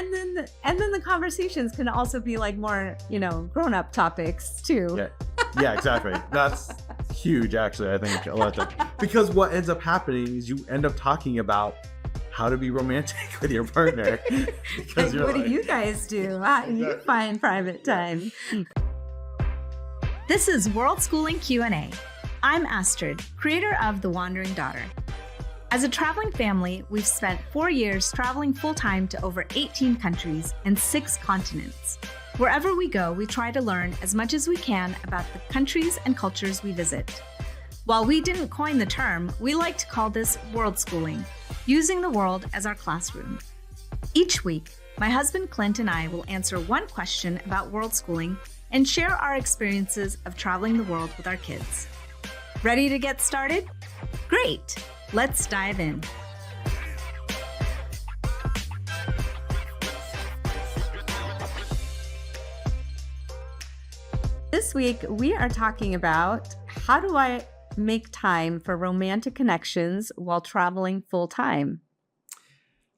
and then the conversations can also be like more, grown-up topics too. Yeah, exactly. That's huge, actually. I think a lot of time. Because what ends up happening is you end up talking about how to be romantic with your partner. Like, what do you guys do? How do you find private time? This is Worldschooling Q&A. I'm Astrid, creator of The Wandering Daughter. As a traveling family, we've spent 4 years traveling full-time to over 18 countries and 6 continents. Wherever we go, we try to learn as much as we can about the countries and cultures we visit. While we didn't coin the term, we like to call this worldschooling, using the world as our classroom. Each week, my husband Clint and I will answer one question about worldschooling and share our experiences of traveling the world with our kids. Ready to get started? Great! Let's dive in. This week, we are talking about how do I make time for romantic connections while traveling full-time?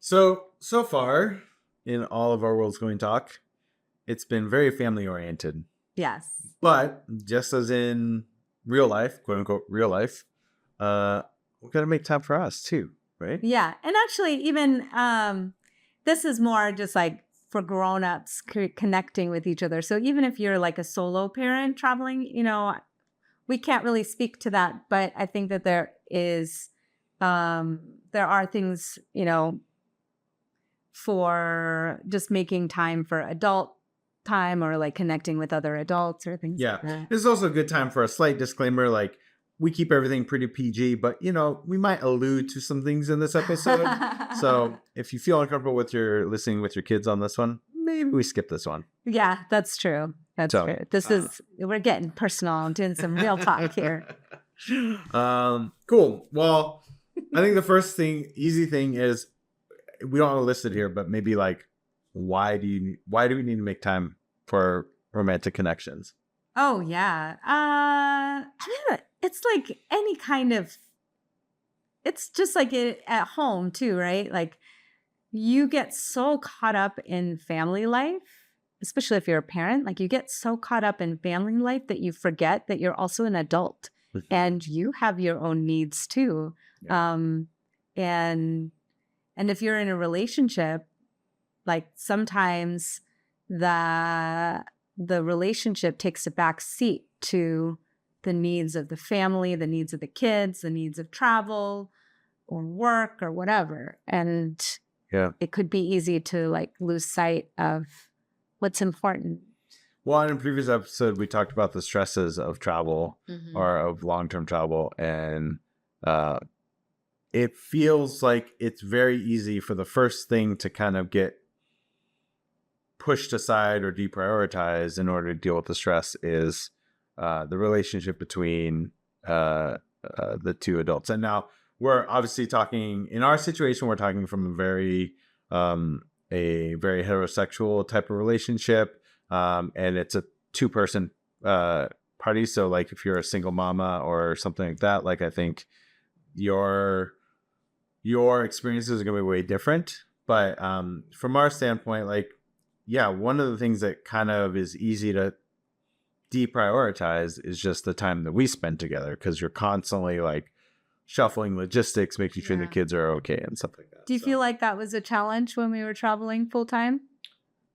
So far in all of our Worldschooling talk, it's been very family-oriented. Yes. But just as in real life, quote unquote real life, we got to make time for us too, right? Yeah. And actually, even this is more just like for grown-ups connecting with each other. So even if you're like a solo parent traveling, we can't really speak to that. But I think that there are things, for just making time for adult time or like connecting with other adults or things like that. This is also a good time for a slight disclaimer, like we keep everything pretty PG, but we might allude to some things in this episode. So if you feel uncomfortable with listening with your kids on this one, maybe we skip this one. Yeah, that's true. That's true. We're getting personal and doing some real talk here. Cool. Well, I think the first easy thing is, we don't have to list it here, but maybe like, why do we need to make time for romantic connections? Oh yeah. It's like any kind of, it's just like it at home too, right? Like you get so caught up in family life, especially if you're a parent, like you get so caught up in family life that you forget that you're also an adult and you have your own needs too. Yeah. And if you're in a relationship, like sometimes the relationship takes a back seat to the needs of the family, the needs of the kids, the needs of travel or work or whatever. And it could be easy to like lose sight of what's important. Well, in a previous episode, we talked about the stresses of travel or of long-term travel. And it feels like it's very easy for the first thing to kind of get pushed aside or deprioritized in order to deal with the stress is the relationship between the two adults. And now we're obviously talking, in our situation, we're talking from a very heterosexual type of relationship. And it's a 2-person party. So like if you're a single mama or something like that, like I think your experiences are going to be way different. But from our standpoint, like, yeah, one of the things that kind of is easy to deprioritize is just the time that we spend together, because you're constantly like shuffling logistics, making sure the kids are okay and stuff like that. Do you feel like that was a challenge when we were traveling full time?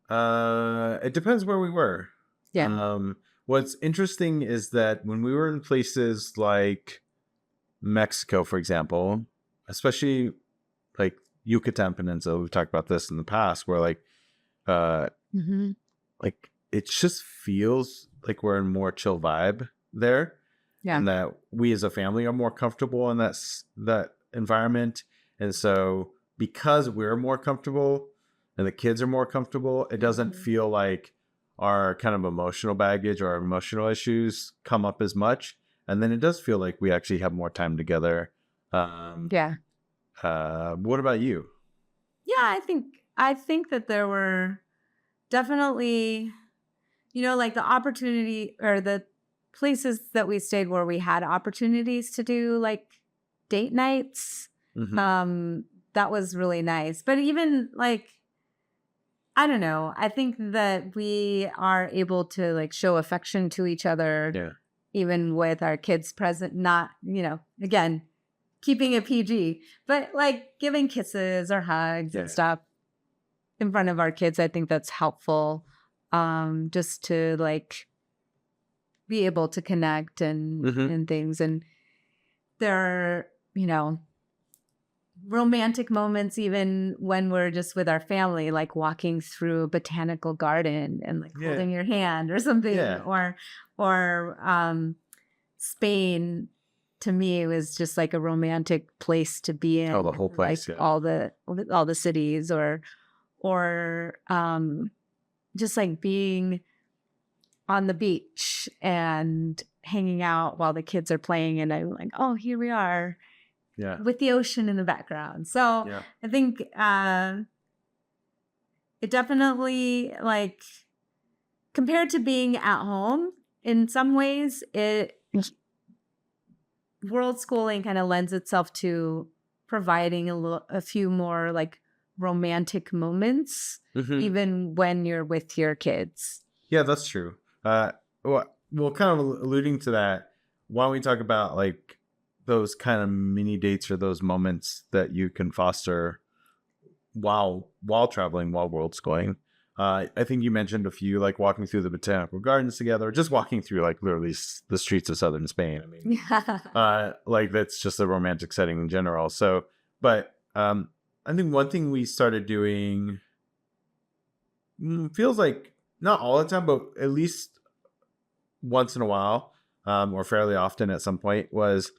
It depends where we were. Yeah. What's interesting is that when we were in places like Mexico, for example, especially like Yucatan Peninsula, we've talked about this in the past, where like like it just feels like we're in more chill vibe there. Yeah. And that we as a family are more comfortable in that environment. And so because we're more comfortable and the kids are more comfortable, it doesn't feel like our kind of emotional baggage or our emotional issues come up as much. And then it does feel like we actually have more time together. What about you? Yeah, I think that there were definitely, like the opportunity or the places that we stayed where we had opportunities to do like date nights. That was really nice. But even like I don't know. I think that we are able to like show affection to each other, even with our kids present, not, again, keeping it PG, but like giving kisses or hugs and stuff in front of our kids. I think that's helpful. Just to like be able to connect and things. And there are, romantic moments even when we're just with our family, like walking through a botanical garden and like holding your hand or something, or Spain to me was just like a romantic place to be in. Oh, the whole place, like all the cities, or just like being on the beach and hanging out while the kids are playing, and I'm like, oh, here we are. Yeah. With the ocean in the background. So I think it definitely, like, compared to being at home, in some ways, world schooling kind of lends itself to providing a few more like romantic moments, even when you're with your kids. Yeah, that's true. Well, kind of alluding to that, why don't we talk about like those kind of mini dates or those moments that you can foster while traveling, while world schooling. I think you mentioned a few, like walking through the botanical gardens together, or just walking through like literally the streets of southern Spain. I mean, like that's just a romantic setting in general. So, but I think one thing we started doing feels like not all the time, but at least once in a while, or fairly often at some point, was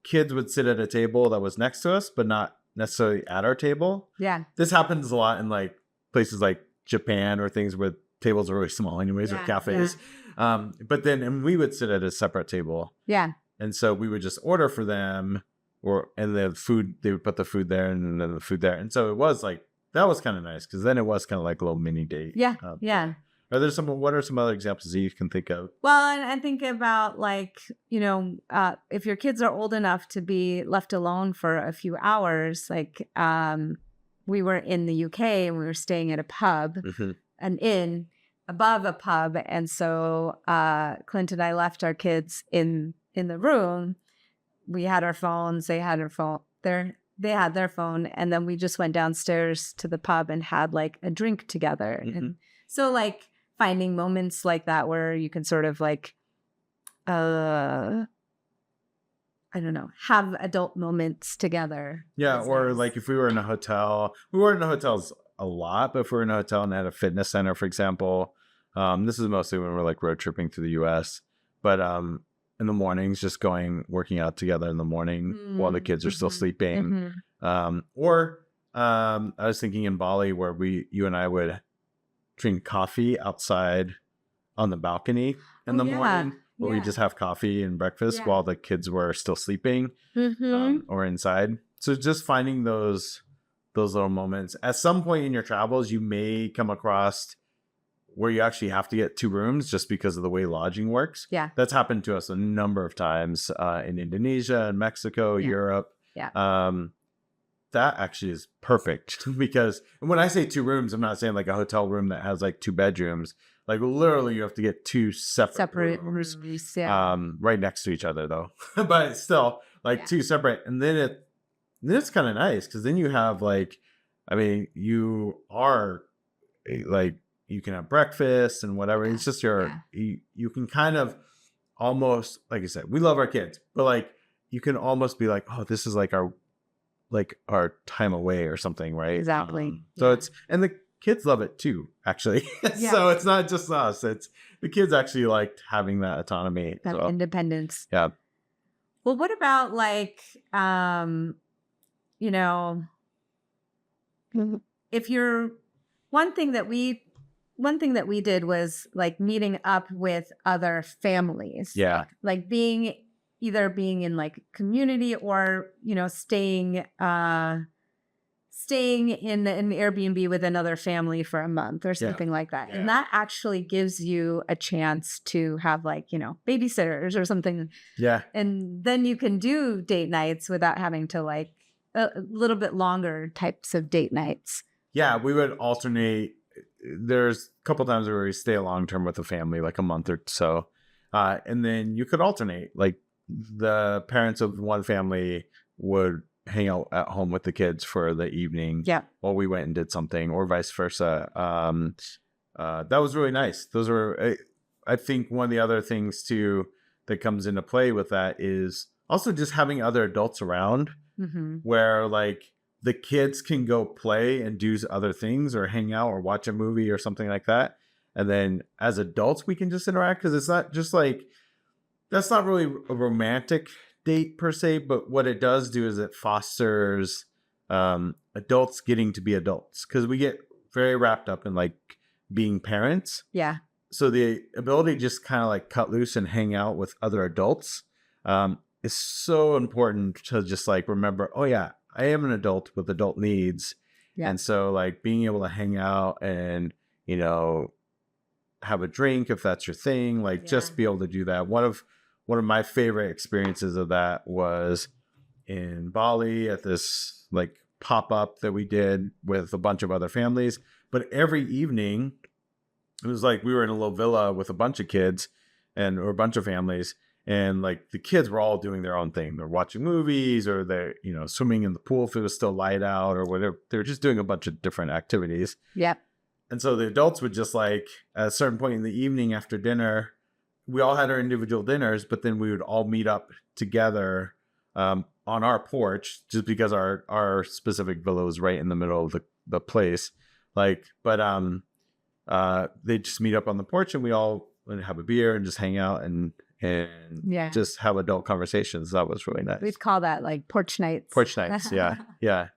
kids would sit at a table that was next to us, but not necessarily at our table. Yeah. This happens a lot in like places like Japan or things where tables are really small anyways, or cafes. Yeah. But then we would sit at a separate table. Yeah. And so we would just order for them, and the food, they would put the food there and then the food there. And so it was like, that was kind of nice, because then it was kind of like a little mini date. Yeah. Yeah. What are some other examples that you can think of? Well, and I think about like, if your kids are old enough to be left alone for a few hours, like we were in the UK and we were staying at a pub, an inn above a pub. And so Clint and I left our kids in the room. We had our phones, they had their phone. They had their phone. And then we just went downstairs to the pub and had like a drink together. And so like, finding moments like that where you can sort of like, I don't know, have adult moments together. Yeah, or nice. Like if we were in a hotel, we weren't in hotels a lot, but if we were in a hotel and had a fitness center, for example, this is mostly when we're like road tripping through the U.S., but in the mornings, just working out together in the morning while the kids are still sleeping. Or I was thinking in Bali where you and I would drink coffee outside on the balcony in the morning, where we just have coffee and breakfast while the kids were still sleeping or inside. So just finding those little moments. At some point in your travels, you may come across where you actually have to get 2 rooms just because of the way lodging works. Yeah. That's happened to us a number of times in Indonesia and Mexico, Europe. Yeah. That actually is perfect, because when I say 2 rooms, I'm not saying like a hotel room that has like 2 bedrooms. Like literally you have to get 2 separate rooms right next to each other though. But still like 2 separate. And then it's kind of nice, because then you have like, I mean, you are like, you can have breakfast and whatever. It's just you can kind of almost, like I said, we love our kids, but like you can almost be like, oh, this is like our time away or something, right? Exactly. So and the kids love it too, actually. So it's not just us. It's the kids actually liked having that autonomy. That independence. Yeah. Well, what about like, if you're, one thing that we did was like meeting up with other families. Yeah. Like either being in like community or, staying in an Airbnb with another family for a month or something like that. Yeah. And that actually gives you a chance to have like, babysitters or something. Yeah. And then you can do date nights without having to like a little bit longer types of date nights. Yeah, we would alternate. There's a couple times where we stay long term with the family, like a month or so. And then you could alternate. Like the parents of one family would hang out at home with the kids for the evening while we went and did something, or vice versa. That was really nice. Those were, I think, one of the other things too that comes into play with that is also just having other adults around where like the kids can go play and do other things or hang out or watch a movie or something like that. And then as adults, we can just interact, because it's not just like, that's not really a romantic date per se, but what it does do is it fosters adults getting to be adults, because we get very wrapped up in like being parents. Yeah. So the ability to just kind of like cut loose and hang out with other adults is so important to just like remember, oh yeah, I am an adult with adult needs. Yeah. And so like being able to hang out and, you know, have a drink if that's your thing, like just be able to do that. One of my favorite experiences of that was in Bali at this like pop-up that we did with a bunch of other families. But every evening, it was like we were in a little villa with a bunch of kids or a bunch of families. And like the kids were all doing their own thing. They're watching movies, or they're, you know, swimming in the pool if it was still light out or whatever. They were just doing a bunch of different activities. Yep. And so the adults would just like at a certain point in the evening after dinner, we all had our individual dinners, but then we would all meet up together on our porch, just because our specific villa was right in the middle of the place. Like, but they just meet up on the porch and we all would have a beer and just hang out and just have adult conversations. That was really nice. We'd call that like porch nights. Porch nights, yeah. Yeah.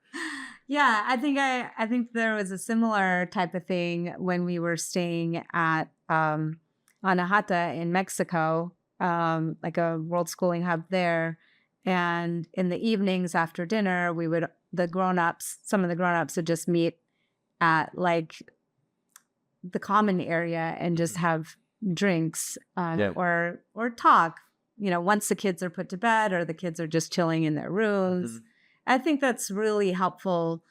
Yeah, I think there was a similar type of thing when we were staying at Anahata in Mexico, like a Worldschooling hub there. And in the evenings after dinner, some of the grown-ups would just meet at like the common area and just have drinks or talk, you know, once the kids are put to bed or the kids are just chilling in their rooms. Mm-hmm. I think that's really helpful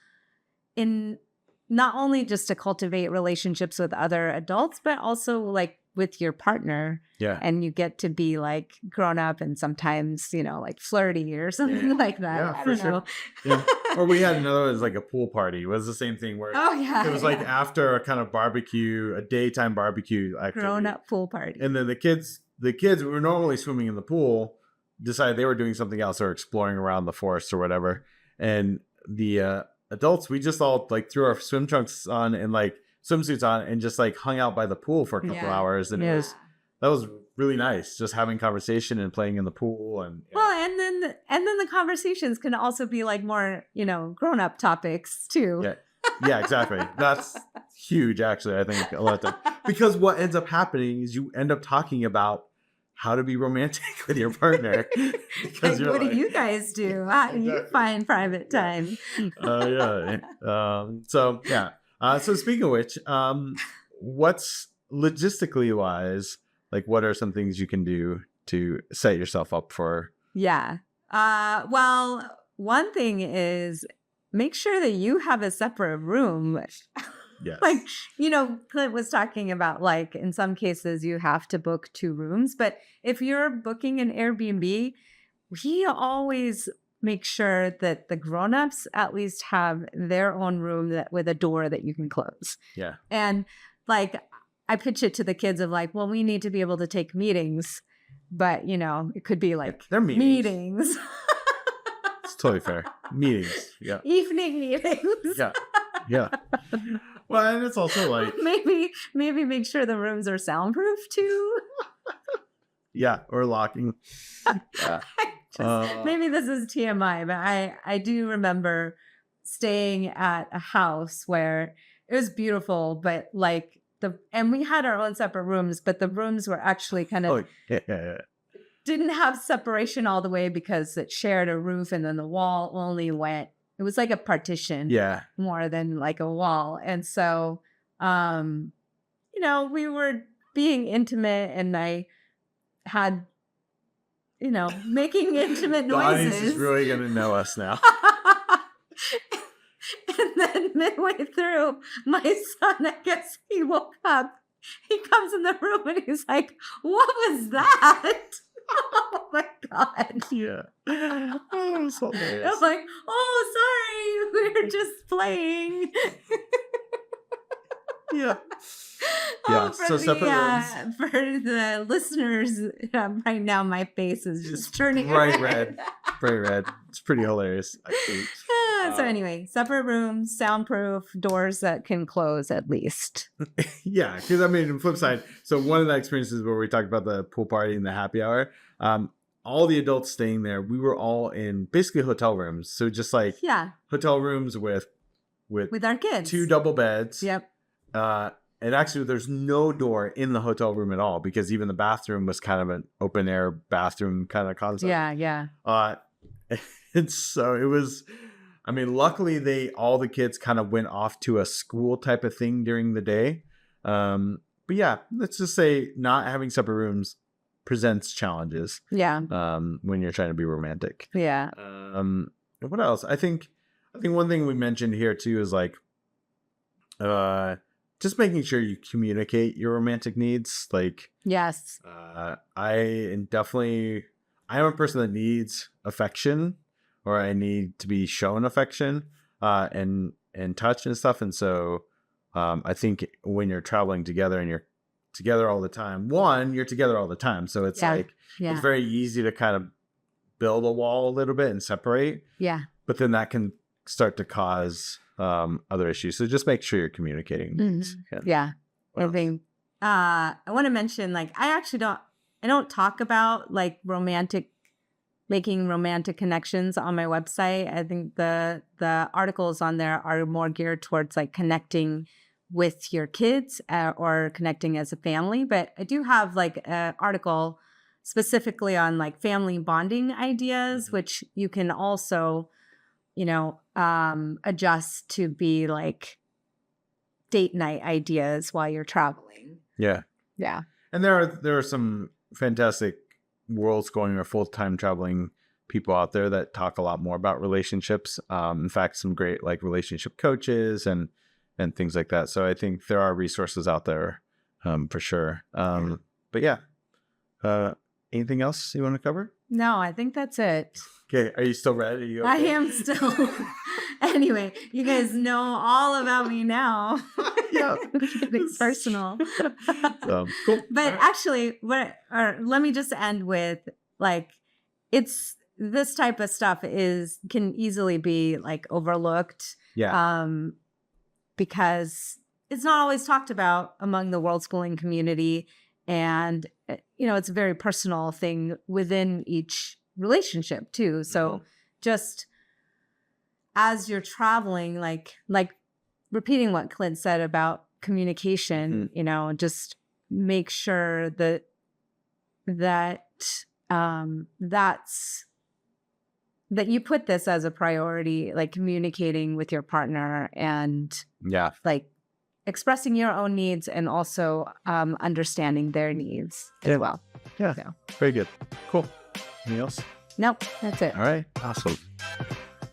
in not only just to cultivate relationships with other adults, but also like with your partner. Yeah. And you get to be like grown up and sometimes, you know, like flirty or something like that. Yeah, I don't know. Yeah. Or we had another one, it was like a pool party. It was the same thing where it was like after a kind of barbecue, a daytime barbecue activity. Grown up pool party. And then the kids who were normally swimming in the pool decided they were doing something else or exploring around the forest or whatever. And the adults, we just all like threw our swim trunks on and like swimsuits on and just like hung out by the pool for a couple hours. And that was really nice, just having conversation and playing in the pool. And well, and then the conversations can also be like more, you know, grown up topics too. Yeah, exactly. That's huge, actually. I think a lot of time, because what ends up happening is you end up talking about how to be romantic with your partner. Like, what do you guys do? How do you find private time? So speaking of which, what's logistically wise, like what are some things you can do to set yourself up for? Yeah. Well, one thing is make sure that you have a separate room. Yes. Like, you know, Clint was talking about like in some cases you have to book 2 rooms, but if you're booking an Airbnb, we always make sure that the grown-ups at least have their own room with a door that you can close. Yeah. And like I pitch it to the kids of like, well, we need to be able to take meetings, but you know, it could be like they're meetings. It's totally fair. Meetings. Yeah. Evening meetings. Yeah. Yeah. Well, and it's also like maybe make sure the rooms are soundproof too. Yeah, or locking. Yeah. Maybe this is TMI, but I do remember staying at a house where it was beautiful, but like and we had our own separate rooms, but the rooms were actually kind of didn't have separation all the way because it shared a roof, and then the wall only went. It was like a partition, more than like a wall. And so, you know, we were being intimate, and I had, you know, making intimate noises. The audience is really going to know us now. And then midway through, my son, I guess he woke up. He comes in the room and he's like, "What was that?" Oh my God. Yeah. Oh, it's hilarious. I'm like, "Oh, sorry. We were just playing." Yeah. Yeah. So separate rooms. For the listeners, right now my face is just turning bright red. Bright red. It's pretty hilarious, actually. So anyway, separate rooms, soundproof, doors that can close at least. Yeah, because I mean, on the flip side, so one of the experiences where we talked about the pool party and the happy hour, all the adults staying there, we were all in basically hotel rooms. So just like hotel rooms with our kids, 2 double beds. Yep. And actually, there's no door in the hotel room at all because even the bathroom was kind of an open air bathroom kind of concept. Yeah. And so it was. I mean, luckily all the kids kind of went off to a school type of thing during the day. But yeah, let's just say not having separate rooms presents challenges. Yeah. When you're trying to be romantic. Yeah. What else? I think one thing we mentioned here too is like, just making sure you communicate your romantic needs. Like, yes. I am a person that needs affection. Or I need to be shown affection and touch and stuff. And so I think when you're traveling together and you're together all the time, you're together all the time. So it's it's very easy to kind of build a wall a little bit and separate. Yeah. But then that can start to cause other issues. So just make sure you're communicating. Mm-hmm. Yeah. I want to mention, like, I don't talk about like making romantic connections on my website. I think the articles on there are more geared towards like connecting with your kids or connecting as a family. But I do have like an article specifically on like family bonding ideas, which you can also, adjust to be like date night ideas while you're traveling. Yeah. Yeah. And there are some fantastic worldschooling or full-time traveling people out there that talk a lot more about relationships. In fact, some great like relationship coaches and things like that. So I think there are resources out there for sure. But yeah, anything else you want to cover? No, I think that's it. Okay. Are you still ready? Are you okay? I am still. Anyway, you guys know all about me now. Yeah. It's personal. Cool. But actually, let me just end with like, it's this type of stuff can easily be like overlooked. Yeah. Because it's not always talked about among the worldschooling community. And, it's a very personal thing within each relationship too. So just as you're traveling, like repeating what Clint said about communication, just make sure that you put this as a priority, like communicating with your partner and like expressing your own needs and also understanding their needs as well. Yeah. So. Very good. Cool. Anything else? Nope. That's it. All right. Awesome.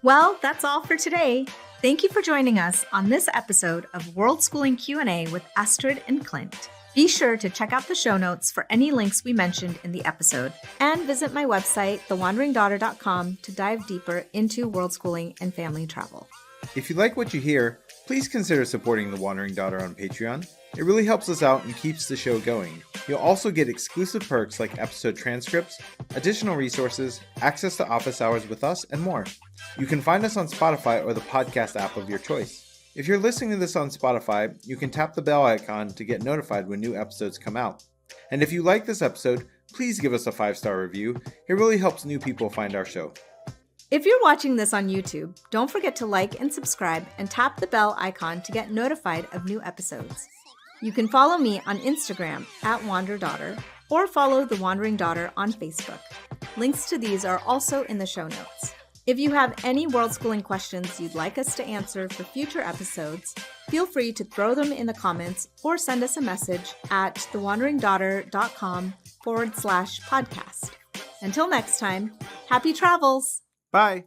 Well, that's all for today. Thank you for joining us on this episode of Worldschooling Q&A with Astrid and Clint. Be sure to check out the show notes for any links we mentioned in the episode and visit my website, thewanderingdaughter.com, to dive deeper into worldschooling and family travel. If you like what you hear, please consider supporting The Wandering Daughter on Patreon. It really helps us out and keeps the show going. You'll also get exclusive perks like episode transcripts, additional resources, access to office hours with us, and more. You can find us on Spotify or the podcast app of your choice. If you're listening to this on Spotify, you can tap the bell icon to get notified when new episodes come out. And if you like this episode, please give us a 5-star review. It really helps new people find our show. If you're watching this on YouTube, don't forget to like and subscribe and tap the bell icon to get notified of new episodes. You can follow me on Instagram @WanderDaughter or follow The Wandering Daughter on Facebook. Links to these are also in the show notes. If you have any worldschooling questions you'd like us to answer for future episodes, feel free to throw them in the comments or send us a message at thewanderingdaughter.com/podcast. Until next time, happy travels! Bye!